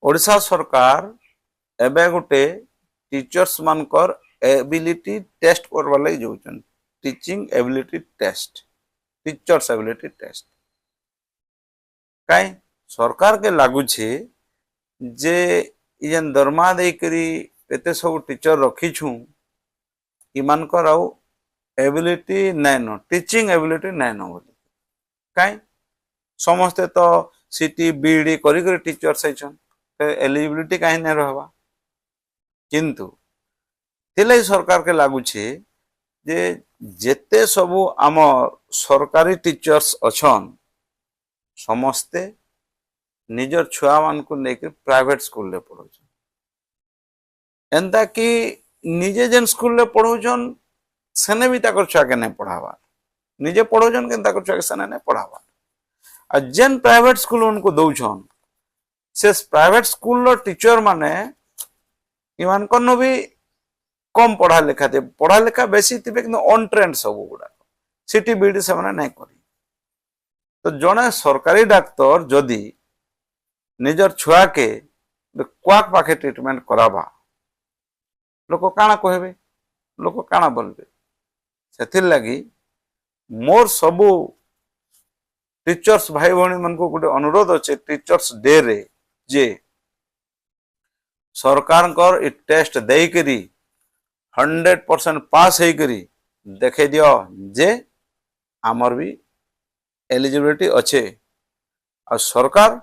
ओडिशा सरकार एबे गोटे टीचर्स मानकर एबिलिटी टेस्ट करवा लगी जाऊछन teaching ability test teachers ability test कई सरकार के लागू छे जे इजन दरमा देकरी एते सब टीचर रखी छु इमानकर आउ ability nano teaching ability nano बोली कई समस्ते तो सीटी बीडी करी करी टीचर्स आइछन एलिजिबिलिटी कहीं नहीं रहबा किंतु तिले सरकार के लागू छे जे जेते सबु आम सरकारी टीचर्स अछन समस्ते निजर छुआ मान को लेकर प्राइवेट स्कूल ले पढ़ोछन एंता कि निजे जेन स्कूल ले पढ़ोछन सेने भी ताकर छुआ के नहीं पढ़ावा निजे पढ़ोछन के ताकर छुआ के सेने नहीं पढ़ावा आ जेन प्राइवेट स्कूल उनको दौछन से प्राइवेट स्कूल टीचर माने इमान कनो भी कम पढ़ा लिखा थे पढ़ा लिखा बेसी थे कि ऑन ट्रेंड सब गुड़ा सीटी बीडी से नहीं करी तो जड़े सरकारी डाक्तर जदि निजर छुआ के क्वाक पाखे ट्रीटमेंट कराबा लोक काना कहबे लोक काना बोलबे सेथिर लगी मोर सबू टीचर्स भाई भौणी मन को गोटे अनुरोध अच्छे टीचर्स डे रे जे सरकार कर इ टेस्ट दे करी 100% पास है करी देखे दियो जे आमर भी एलिजिबिलिटी अच्छे और सरकार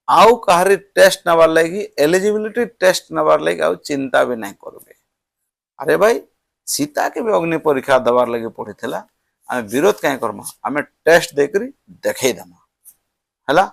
आउ कहारी टेस्ट नबार लगी एलिजिबिलिटी टेस्ट नबार लगी आउ चिंता भी नहीं करबे अरे भाई सीता के भी अग्नि परीक्षा दबार लगी पड़ी थिला आमे विरोध कहीं करमा आमे टेस्ट देकरी देखे दमा हला।